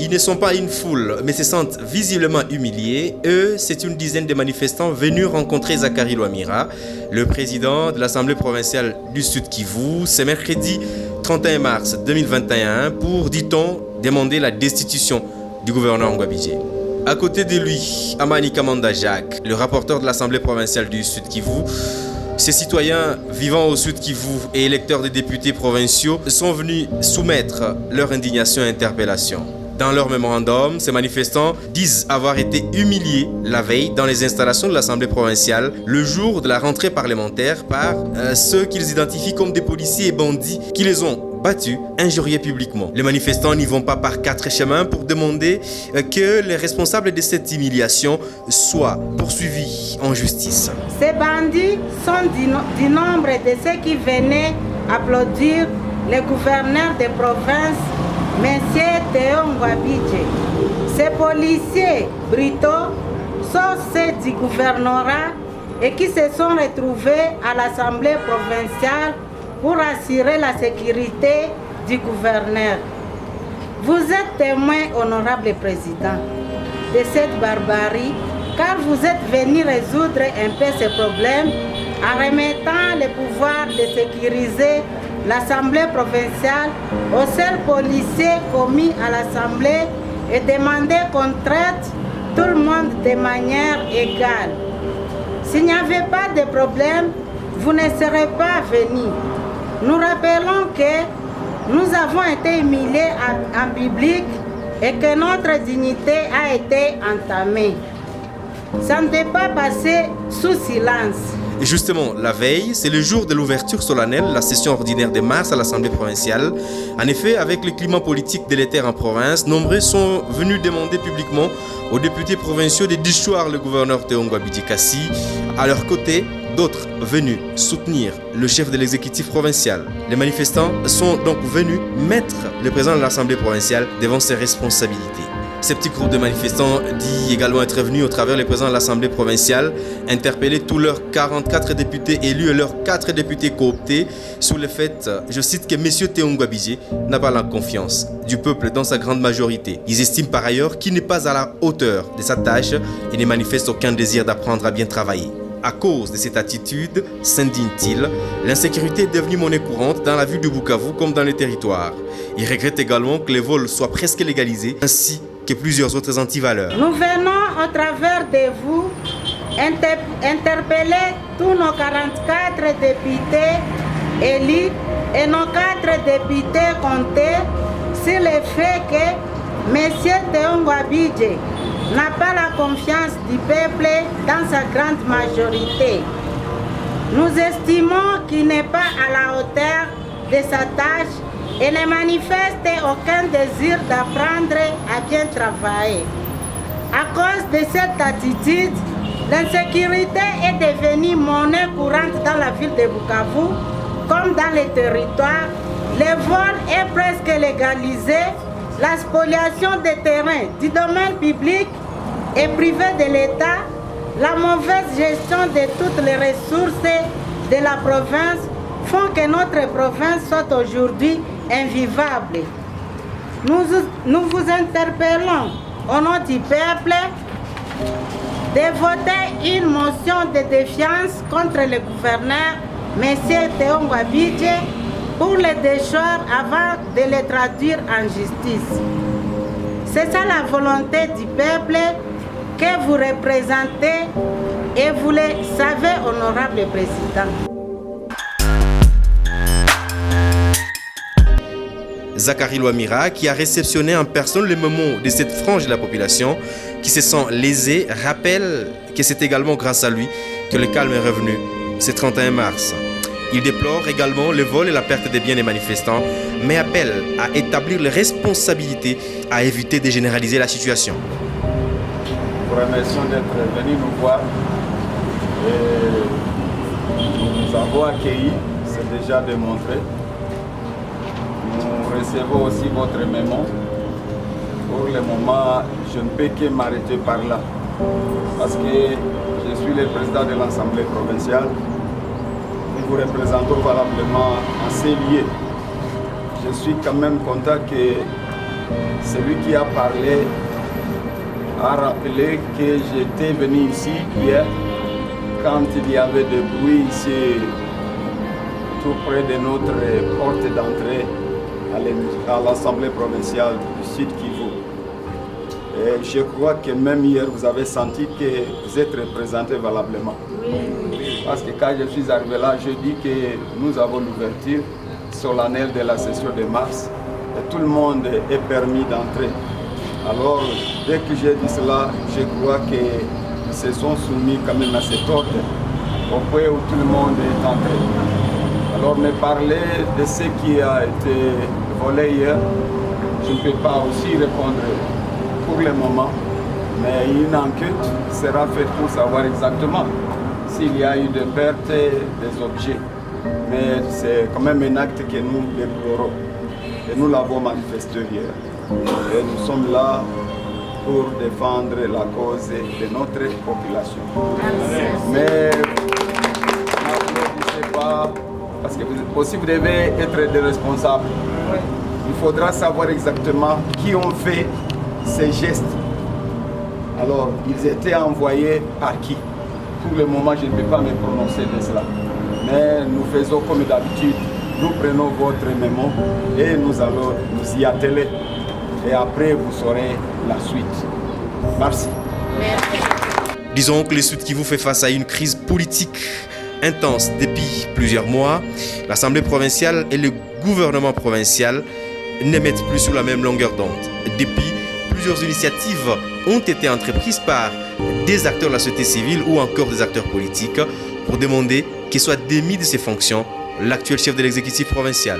Ils ne sont pas une foule, mais se sentent visiblement humiliés. Eux, c'est une dizaine de manifestants venus rencontrer Zakari Lwamira, le président de l'Assemblée provinciale du Sud Kivu, ce mercredi 31 mars 2021 pour, dit-on, demander la destitution du gouverneur Ngwabidje. À côté de lui, Amani Kamanda Jacques, le rapporteur de l'Assemblée provinciale du Sud Kivu. Ces citoyens vivant au Sud Kivu et électeurs des députés provinciaux sont venus soumettre leur indignation et interpellation. Dans leur mémorandum, ces manifestants disent avoir été humiliés la veille dans les installations de l'Assemblée provinciale le jour de la rentrée parlementaire par ceux qu'ils identifient comme des policiers et bandits qui les ont battus, injuriés publiquement. Les manifestants n'y vont pas par quatre chemins pour demander que les responsables de cette humiliation soient poursuivis en justice. Ces bandits sont du nombre de ceux qui venaient applaudir le gouverneur de province, M. Théo Ngwabidje. Ces policiers brutaux sont ceux du gouvernorat et qui se sont retrouvés à l'Assemblée provinciale pour assurer la sécurité du gouverneur. Vous êtes témoin, honorable président, de cette barbarie, car vous êtes venu résoudre un peu ce problème en remettant le pouvoir de sécuriser l'Assemblée provinciale aux seuls policiers commis à l'Assemblée et demander qu'on traite tout le monde de manière égale. S'il n'y avait pas de problème, vous ne serez pas venus. Nous rappelons que nous avons été humiliés en public et que notre dignité a été entamée. Ça ne peut pas passer sous silence. Et justement, la veille, c'est le jour de l'ouverture solennelle de la session ordinaire de mars à l'Assemblée provinciale. En effet, avec le climat politique délétère en province, nombreux sont venus demander publiquement aux députés provinciaux de dischoir le gouverneur Théo Ngwabidje Kassi. À leur côté, d'autres venus soutenir le chef de l'exécutif provincial. Les manifestants sont donc venus mettre le président de l'Assemblée provinciale devant ses responsabilités. Ce petit groupe de manifestants dit également être venu au travers les présidents de l'Assemblée provinciale interpeller tous leurs 44 députés élus et leurs 4 députés cooptés sur le fait, je cite, que M. Théo Ngwabidje n'a pas la confiance du peuple dans sa grande majorité. Ils estiment par ailleurs qu'il n'est pas à la hauteur de sa tâche et ne manifeste aucun désir d'apprendre à bien travailler. À cause de cette attitude, s'indigne-t-il, l'insécurité est devenue monnaie courante dans la ville de Bukavu comme dans les territoires. Il regrette également que les vols soient presque légalisés, ainsi que plusieurs autres antivaleurs. Nous venons au travers de vous interpeller tous nos 44 députés élus et nos 4 députés comptés sur le fait que M. Théo Ngwabidje n'a pas la confiance du peuple dans sa grande majorité. Nous estimons qu'il n'est pas à la hauteur de sa tâche et ne manifeste aucun désir d'apprendre à bien travailler. À cause de cette attitude, l'insécurité est devenue monnaie courante dans la ville de Bukavu, comme dans les territoires. Le vol est presque légalisé. La spoliation des terrains du domaine public et privé de l'État, la mauvaise gestion de toutes les ressources de la province font que notre province soit aujourd'hui invivable. Nous vous interpellons au nom du peuple de voter une motion de défiance contre le gouverneur M. Théo Ngwabidje pour le déchoir avant de le traduire en justice. C'est ça la volonté du peuple que vous représentez et vous le savez, honorable président. Zakari Lwamira, qui a réceptionné en personne le mémo de cette frange de la population qui se sent lésée, rappelle que c'est également grâce à lui que le calme est revenu ce 31 mars. Il déplore également le vol et la perte des biens des manifestants, mais appelle à établir les responsabilités à éviter de généraliser la situation. Nous vous remercions d'être venus nous voir et nous avons accueillis, c'est déjà démontré. Nous recevons aussi votre mémo. Pour le moment, je ne peux que m'arrêter par là, parce que je suis le président de l'Assemblée provinciale. Nous vous représentons valablement en ces lieux. Je suis quand même content que celui qui a parlé a rappelé que j'étais venu ici hier quand il y avait des bruits ici tout près de notre porte d'entrée à l'Assemblée provinciale du Sud Kivu. Et je crois que même hier vous avez senti que vous êtes représenté valablement. Parce que quand je suis arrivé là, je dis que nous avons l'ouverture solennelle de la session de mars et tout le monde est permis d'entrer. Alors, dès que j'ai dit cela, je crois qu'ils se sont soumis quand même à cet ordre, au point où tout le monde est entré. Alors, me parler de ce qui a été volé hier, je ne peux pas aussi répondre pour le moment, mais une enquête sera faite pour savoir exactement s'il y a eu des pertes des objets. Mais c'est quand même un acte que nous déplorons et nous l'avons manifesté hier. Et nous sommes là pour défendre la cause de notre population. Mais n'applaudissez pas, parce que vous aussi vous devez être des responsables. Il faudra savoir exactement qui ont fait ces gestes. Alors, ils étaient envoyés par qui? Pour le moment, je ne peux pas me prononcer de cela. Mais nous faisons comme d'habitude. Nous prenons votre mémo et nous allons nous y atteler. Et après, vous saurez la suite. Merci. Disons que le Sud Kivu fait face à une crise politique intense depuis plusieurs mois. L'Assemblée provinciale et le gouvernement provincial ne mettent plus sur la même longueur d'onde. Depuis, plusieurs initiatives ont été entreprises par des acteurs de la société civile ou encore des acteurs politiques pour demander qu'il soit démis de ses fonctions l'actuel chef de l'exécutif provincial.